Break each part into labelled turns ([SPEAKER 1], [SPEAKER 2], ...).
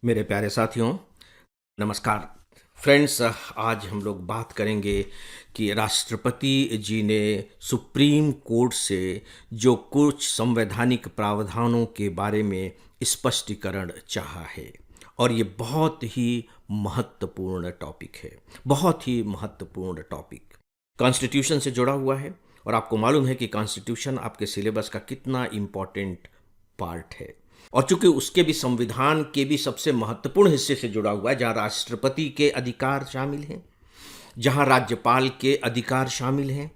[SPEAKER 1] मेरे प्यारे साथियों, नमस्कार। फ्रेंड्स, आज हम लोग बात करेंगे कि राष्ट्रपति जी ने सुप्रीम कोर्ट से जो कुछ संवैधानिक प्रावधानों के बारे में स्पष्टीकरण चाहा है, और ये बहुत ही महत्वपूर्ण टॉपिक है। बहुत ही महत्वपूर्ण टॉपिक कॉन्स्टिट्यूशन से जुड़ा हुआ है, और आपको मालूम है कि कॉन्स्टिट्यूशन आपके सिलेबस का कितना इम्पोर्टेंट पार्ट है। और चूंकि उसके भी संविधान के भी सबसे महत्वपूर्ण हिस्से से जुड़ा हुआ है, जहाँ राष्ट्रपति के अधिकार शामिल हैं, जहाँ राज्यपाल के अधिकार शामिल हैं,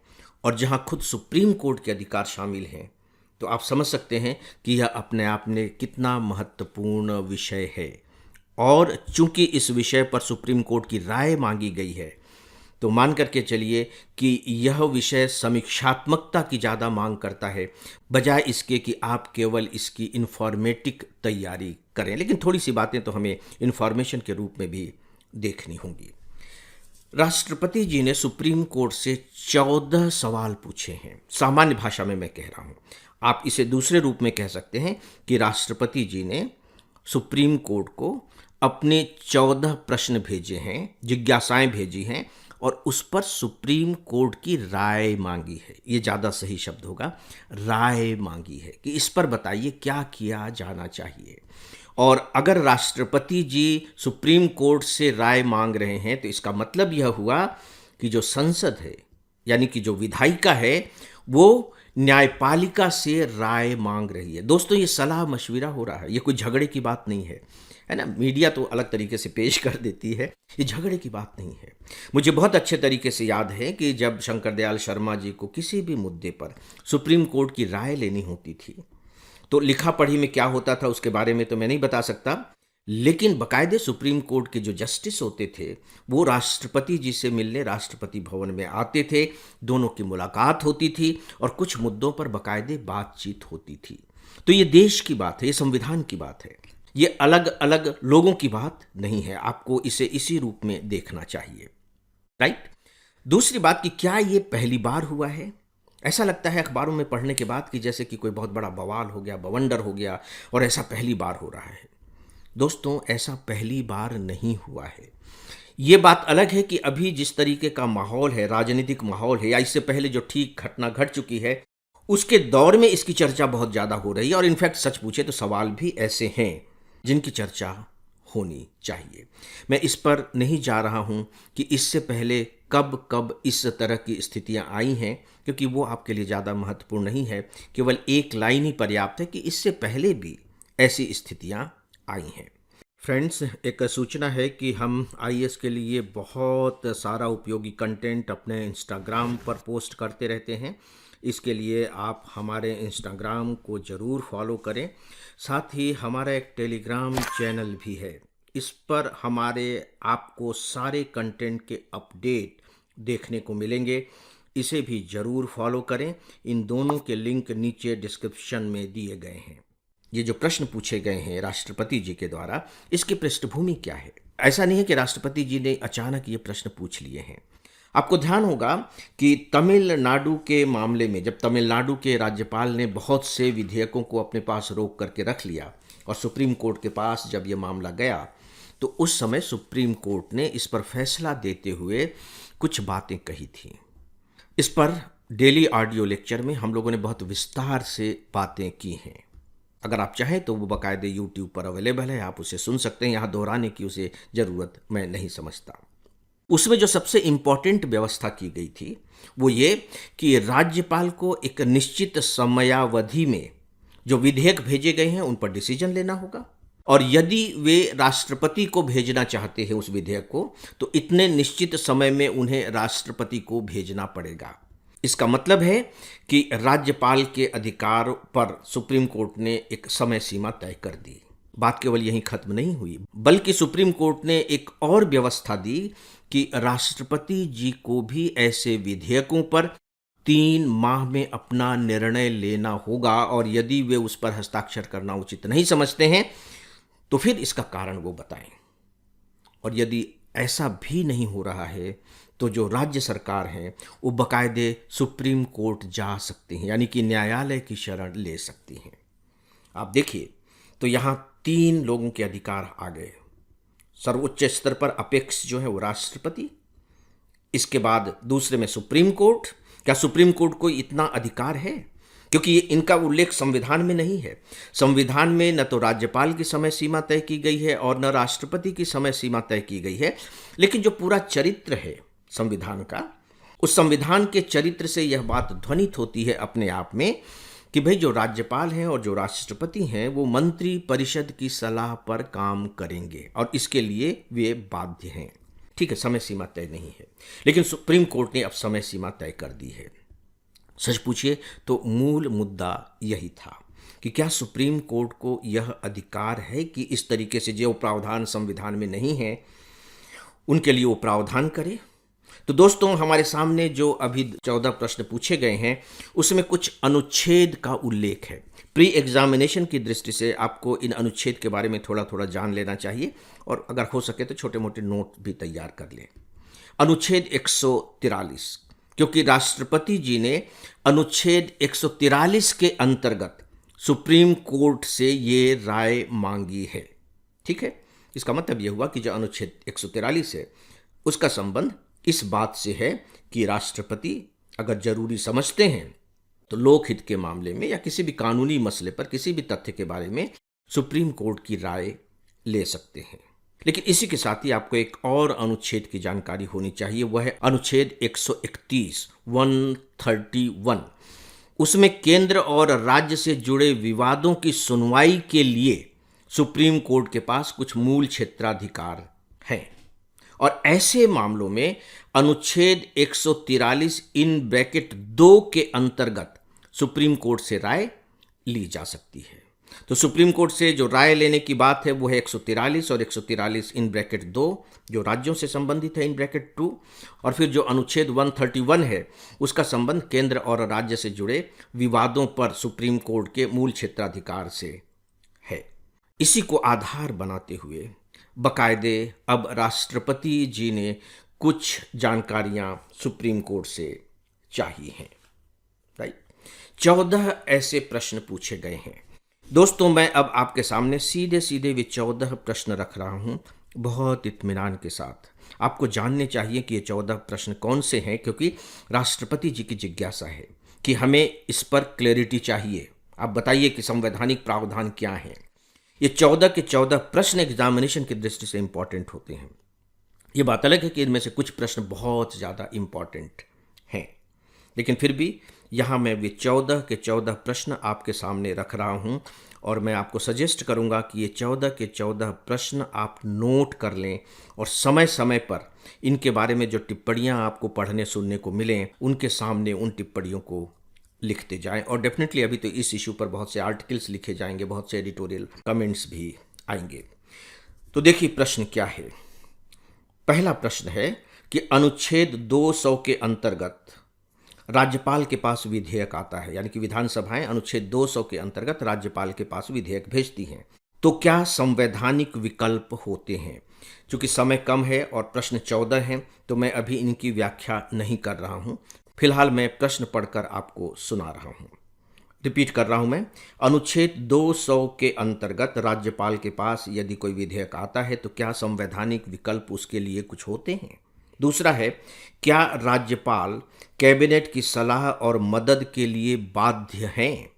[SPEAKER 1] और जहाँ खुद सुप्रीम कोर्ट के अधिकार शामिल हैं, तो आप समझ सकते हैं कि यह अपने आप में कितना महत्वपूर्ण विषय है। और चूंकि इस विषय पर सुप्रीम कोर्ट की राय मांगी गई है, तो मान करके चलिए कि यह विषय समीक्षात्मकता की ज़्यादा मांग करता है, बजाय इसके कि आप केवल इसकी इन्फॉर्मेटिक तैयारी करें। लेकिन थोड़ी सी बातें तो हमें इन्फॉर्मेशन के रूप में भी देखनी होंगी। राष्ट्रपति जी ने सुप्रीम कोर्ट से 14 सवाल पूछे हैं। सामान्य भाषा में मैं कह रहा हूँ, आप इसे दूसरे रूप में कह सकते हैं कि राष्ट्रपति जी ने सुप्रीम कोर्ट को अपने 14 प्रश्न भेजे हैं, जिज्ञासाएं भेजी हैं, और उस पर सुप्रीम कोर्ट की राय मांगी है। ये ज़्यादा सही शब्द होगा, राय मांगी है कि इस पर बताइए क्या किया जाना चाहिए। और अगर राष्ट्रपति जी सुप्रीम कोर्ट से राय मांग रहे हैं, तो इसका मतलब यह हुआ कि जो संसद है, यानी कि जो विधायिका है, वो न्यायपालिका से राय मांग रही है। दोस्तों, ये सलाह मशविरा हो रहा है, ये कोई झगड़े की बात नहीं है ना। मीडिया तो अलग तरीके से पेश कर देती है, ये झगड़े की बात नहीं है। मुझे बहुत अच्छे तरीके से याद है कि जब शंकर दयाल शर्मा जी को किसी भी मुद्दे पर सुप्रीम कोर्ट की राय लेनी होती थी, तो लिखा पढ़ी में क्या होता था उसके बारे में तो मैं नहीं बता सकता, लेकिन बकायदे सुप्रीम कोर्ट के जो जस्टिस होते थे, वो राष्ट्रपति जी से मिलने राष्ट्रपति भवन में आते थे। दोनों की मुलाकात होती थी और कुछ मुद्दों पर बकायदे बातचीत होती थी। तो ये देश की बात है, ये संविधान की बात है, ये अलग अलग लोगों की बात नहीं है। आपको इसे इसी रूप में देखना चाहिए, राइट। दूसरी बात कि क्या ये पहली बार हुआ है। ऐसा लगता है अखबारों में पढ़ने के बाद कि जैसे कि कोई बहुत बड़ा बवाल हो गया, बवंडर हो गया, और ऐसा पहली बार हो रहा है। दोस्तों, ऐसा पहली बार नहीं हुआ है। ये बात अलग है कि अभी जिस तरीके का माहौल है, राजनीतिक माहौल है, या इससे पहले जो ठीक घटना घट चुकी है, उसके दौर में इसकी चर्चा बहुत ज़्यादा हो रही है। और इनफैक्ट सच पूछे तो सवाल भी ऐसे हैं जिनकी चर्चा होनी चाहिए। मैं इस पर नहीं जा रहा हूं कि इससे पहले कब कब इस तरह की स्थितियां आई हैं, क्योंकि वो आपके लिए ज़्यादा महत्वपूर्ण नहीं है। केवल एक लाइन ही पर्याप्त है कि इससे पहले भी ऐसी स्थितियां आई हैं। फ्रेंड्स, एक सूचना है कि हम आईएएस के लिए बहुत सारा उपयोगी कंटेंट अपने इंस्टाग्राम पर पोस्ट करते रहते हैं। इसके लिए आप हमारे इंस्टाग्राम को ज़रूर फॉलो करें। साथ ही हमारा एक टेलीग्राम चैनल भी है, इस पर हमारे आपको सारे कंटेंट के अपडेट देखने को मिलेंगे। इसे भी ज़रूर फॉलो करें। इन दोनों के लिंक नीचे डिस्क्रिप्शन में दिए गए हैं। ये जो प्रश्न पूछे गए हैं राष्ट्रपति जी के द्वारा, इसकी पृष्ठभूमि क्या है। ऐसा नहीं है कि राष्ट्रपति जी ने अचानक ये प्रश्न पूछ लिए हैं। आपको ध्यान होगा कि तमिलनाडु के मामले में, जब तमिलनाडु के राज्यपाल ने बहुत से विधेयकों को अपने पास रोक करके रख लिया और सुप्रीम कोर्ट के पास जब ये मामला गया, तो उस समय सुप्रीम कोर्ट ने इस पर फैसला देते हुए कुछ बातें कही थी। इस पर डेली ऑडियो लेक्चर में हम लोगों ने बहुत विस्तार से बातें की हैं। अगर आप चाहें तो वो बाकायदे यूट्यूब पर अवेलेबल है, आप उसे सुन सकते हैं। यहाँ दोहराने की उसे ज़रूरत मैं नहीं समझता। उसमें जो सबसे इम्पॉर्टेंट व्यवस्था की गई थी वो ये कि राज्यपाल को एक निश्चित समयावधि में जो विधेयक भेजे गए हैं उन पर डिसीजन लेना होगा, और यदि वे राष्ट्रपति को भेजना चाहते हैं उस विधेयक को, तो इतने निश्चित समय में उन्हें राष्ट्रपति को भेजना पड़ेगा। इसका मतलब है कि राज्यपाल के अधिकार पर सुप्रीम कोर्ट ने एक समय सीमा तय कर दी। बात केवल यहीं खत्म नहीं हुई, बल्कि सुप्रीम कोर्ट ने एक और व्यवस्था दी कि राष्ट्रपति जी को भी ऐसे विधेयकों पर 3 माह में अपना निर्णय लेना होगा, और यदि वे उस पर हस्ताक्षर करना उचित नहीं समझते हैं तो फिर इसका कारण वो बताएं। और यदि ऐसा भी नहीं हो रहा है तो जो राज्य सरकार हैं वो बकायदे सुप्रीम कोर्ट जा सकती हैं, यानी कि न्यायालय की शरण ले सकती हैं। आप देखिए, तो यहाँ 3 लोगों के अधिकार आ गए। सर्वोच्च स्तर पर अपेक्स जो है वो राष्ट्रपति, इसके बाद दूसरे में सुप्रीम कोर्ट। क्या सुप्रीम कोर्ट को इतना अधिकार है? क्योंकि ये इनका उल्लेख संविधान में नहीं है। संविधान में न तो राज्यपाल की समय सीमा तय की गई है और न राष्ट्रपति की समय सीमा तय की गई है, लेकिन जो पूरा चरित्र है संविधान का, उस संविधान के चरित्र से यह बात ध्वनित होती है अपने आप में कि भाई जो राज्यपाल हैं और जो राष्ट्रपति हैं वो मंत्री परिषद की सलाह पर काम करेंगे और इसके लिए वे बाध्य हैं। ठीक है, समय सीमा तय नहीं है, लेकिन सुप्रीम कोर्ट ने अब समय सीमा तय कर दी है। सच पूछिए तो मूल मुद्दा यही था कि क्या सुप्रीम कोर्ट को यह अधिकार है कि इस तरीके से जो प्रावधान संविधान में नहीं है उनके लिए वो प्रावधान करे। तो दोस्तों, हमारे सामने जो अभी 14 प्रश्न पूछे गए हैं उसमें कुछ अनुच्छेद का उल्लेख है। प्री एग्जामिनेशन की दृष्टि से आपको इन अनुच्छेद के बारे में थोड़ा थोड़ा जान लेना चाहिए और अगर हो सके तो छोटे मोटे नोट भी तैयार कर लें। अनुच्छेद 143, क्योंकि राष्ट्रपति जी ने अनुच्छेद 143 के अंतर्गत सुप्रीम कोर्ट से ये राय मांगी है। ठीक है, इसका मतलब यह हुआ कि जो अनुच्छेद 143 है उसका संबंध इस बात से है कि राष्ट्रपति अगर जरूरी समझते हैं तो लोकहित के मामले में या किसी भी कानूनी मसले पर किसी भी तथ्य के बारे में सुप्रीम कोर्ट की राय ले सकते हैं। लेकिन इसी के साथ ही आपको एक और अनुच्छेद की जानकारी होनी चाहिए, वह है अनुच्छेद 131 131। उसमें केंद्र और राज्य से जुड़े विवादों की सुनवाई के लिए सुप्रीम कोर्ट के पास कुछ मूल क्षेत्राधिकार हैं और ऐसे मामलों में अनुच्छेद 143 इन ब्रैकेट 2 के अंतर्गत सुप्रीम कोर्ट से राय ली जा सकती है। तो सुप्रीम कोर्ट से जो राय लेने की बात है वो है 143 और 143 इन ब्रैकेट 2 जो राज्यों से संबंधित है इन ब्रैकेट 2, और फिर जो अनुच्छेद 131 है उसका संबंध केंद्र और राज्य से जुड़े विवादों पर सुप्रीम कोर्ट के मूल क्षेत्राधिकार से है। इसी को आधार बनाते हुए बकायदे अब राष्ट्रपति जी ने कुछ जानकारियां सुप्रीम कोर्ट से चाहिए हैं। राइट, 14 ऐसे प्रश्न पूछे गए हैं। दोस्तों, मैं अब आपके सामने सीधे सीधे वे 14 प्रश्न रख रहा हूं बहुत इत्मीनान के साथ। आपको जानने चाहिए कि ये 14 प्रश्न कौन से हैं, क्योंकि राष्ट्रपति जी की जिज्ञासा है कि हमें इस पर क्लैरिटी चाहिए। आप बताइए कि संवैधानिक प्रावधान क्या है। ये 14 के 14 प्रश्न एग्जामिनेशन की दृष्टि से इंपॉर्टेंट होते हैं। ये बात अलग है कि इनमें से कुछ प्रश्न बहुत ज़्यादा इंपॉर्टेंट हैं, लेकिन फिर भी यहाँ मैं वे 14 के 14 प्रश्न आपके सामने रख रहा हूँ और मैं आपको सजेस्ट करूँगा कि ये 14 के 14 प्रश्न आप नोट कर लें और समय समय पर इनके बारे में जो टिप्पणियाँ आपको पढ़ने सुनने को मिलें उनके सामने उन टिप्पणियों को लिखते जाएं। और डेफिनेटली अभी तो इस इशू पर बहुत से आर्टिकल्स लिखे जाएंगे, बहुत से एडिटोरियल कमेंट्स भी आएंगे। तो देखिए प्रश्न क्या है। पहला प्रश्न है कि अनुच्छेद 200 के अंतर्गत राज्यपाल के पास विधेयक आता है, यानी कि विधानसभाएं अनुच्छेद 200 के अंतर्गत राज्यपाल के पास विधेयक भेजती हैं, तो क्या संवैधानिक विकल्प होते हैं? चूंकि समय कम है और प्रश्न 14 हैं तो मैं अभी इनकी व्याख्या नहीं कर रहा हूं। फिलहाल मैं प्रश्न पढ़कर आपको सुना रहा हूं। रिपीट कर रहा हूं मैं। अनुच्छेद 200 के अंतर्गत राज्यपाल के पास यदि कोई विधेयक आता है तो क्या संवैधानिक विकल्प उसके लिए कुछ होते हैं? दूसरा है, क्या राज्यपाल कैबिनेट की सलाह और मदद के लिए बाध्य हैं?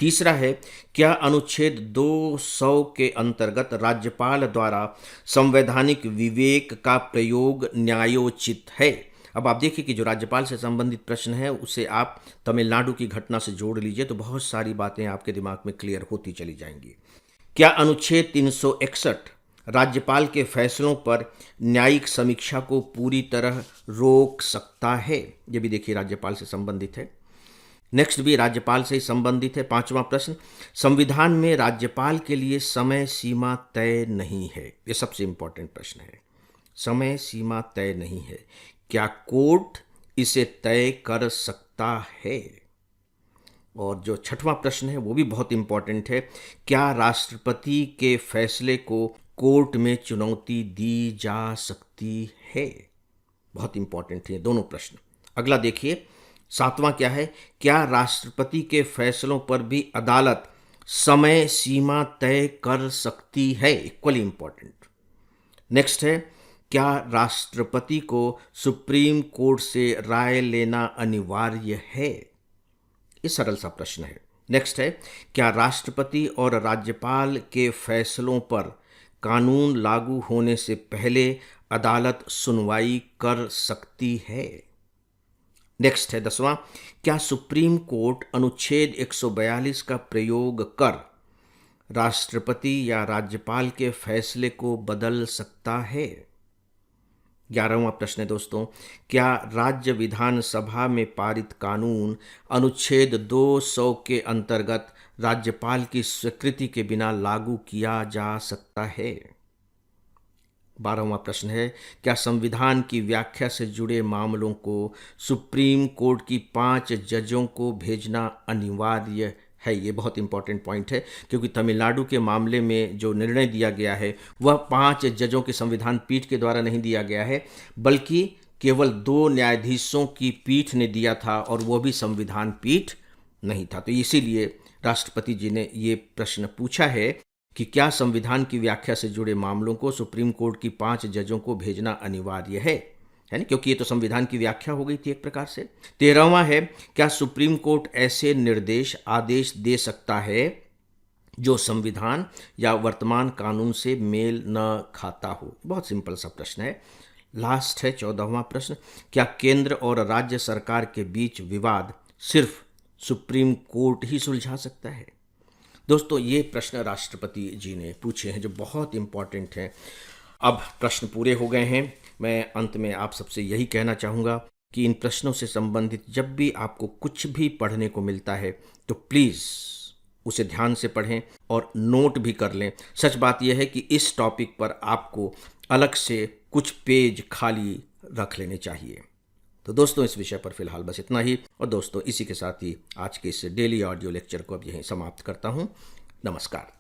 [SPEAKER 1] तीसरा है, क्या अनुच्छेद 200 के अंतर्गत राज्यपाल द्वारा संवैधानिक विवेक का प्रयोग न्यायोचित है? अब आप देखिए कि जो राज्यपाल से संबंधित प्रश्न है उसे आप तमिलनाडु की घटना से जोड़ लीजिए तो बहुत सारी बातें आपके दिमाग में क्लियर होती चली जाएंगी। क्या अनुच्छेद 361 राज्यपाल के फैसलों पर न्यायिक समीक्षा को पूरी तरह रोक सकता है? ये भी देखिए राज्यपाल से संबंधित है। नेक्स्ट भी राज्यपाल से ही संबंधित है। 5वां प्रश्न, संविधान में राज्यपाल के लिए समय सीमा तय नहीं है। ये सबसे इंपॉर्टेंट प्रश्न है। समय सीमा तय नहीं है, क्या कोर्ट इसे तय कर सकता है? और जो 6वां प्रश्न है वो भी बहुत इंपॉर्टेंट है, क्या राष्ट्रपति के फैसले को कोर्ट में चुनौती दी जा सकती है? बहुत इंपॉर्टेंट है दोनों प्रश्न। अगला देखिए 7वां क्या है, क्या राष्ट्रपति के फैसलों पर भी अदालत समय सीमा तय कर सकती है, इक्वली इंपॉर्टेंट। नेक्स्ट है, क्या राष्ट्रपति को सुप्रीम कोर्ट से राय लेना अनिवार्य है? ये सरल सा प्रश्न है। नेक्स्ट है, क्या राष्ट्रपति और राज्यपाल के फैसलों पर कानून लागू होने से पहले अदालत सुनवाई कर सकती है? नेक्स्ट है 10वां, क्या सुप्रीम कोर्ट अनुच्छेद 142 का प्रयोग कर राष्ट्रपति या राज्यपाल के फैसले को बदल सकता है? 11वां प्रश्न है दोस्तों, क्या राज्य विधानसभा में पारित कानून अनुच्छेद 200 के अंतर्गत राज्यपाल की स्वीकृति के बिना लागू किया जा सकता है? 12वां प्रश्न है, क्या संविधान की व्याख्या से जुड़े मामलों को सुप्रीम कोर्ट की 5 जजों को भेजना अनिवार्य है? ये बहुत इंपॉर्टेंट पॉइंट है, क्योंकि तमिलनाडु के मामले में जो निर्णय दिया गया है वह 5 जजों की संविधान पीठ के द्वारा नहीं दिया गया है, बल्कि केवल 2 न्यायाधीशों की पीठ ने दिया था, और वो भी संविधान पीठ नहीं था। तो इसीलिए राष्ट्रपति जी ने ये प्रश्न पूछा है कि क्या संविधान की व्याख्या से जुड़े मामलों को सुप्रीम कोर्ट की 5 जजों को भेजना अनिवार्य है ना, क्योंकि ये तो संविधान की व्याख्या हो गई थी एक प्रकार से। 13वां है, क्या सुप्रीम कोर्ट ऐसे आदेश दे सकता है जो संविधान या वर्तमान कानून से मेल न खाता हो? बहुत सिंपल सा प्रश्न है। लास्ट है 14वां प्रश्न, क्या केंद्र और राज्य सरकार के बीच विवाद सिर्फ सुप्रीम कोर्ट ही सुलझा सकता है? दोस्तों, ये प्रश्न राष्ट्रपति जी ने पूछे हैं जो बहुत इंपॉर्टेंट हैं। अब प्रश्न पूरे हो गए हैं। मैं अंत में आप सबसे यही कहना चाहूँगा कि इन प्रश्नों से संबंधित जब भी आपको कुछ भी पढ़ने को मिलता है तो प्लीज़ उसे ध्यान से पढ़ें और नोट भी कर लें। सच बात यह है कि इस टॉपिक पर आपको अलग से कुछ पेज खाली रख लेने चाहिए। तो दोस्तों, इस विषय पर फिलहाल बस इतना ही। और दोस्तों, इसी के साथ ही आज के इस डेली ऑडियो लेक्चर को अब यहीं समाप्त करता हूँ। नमस्कार।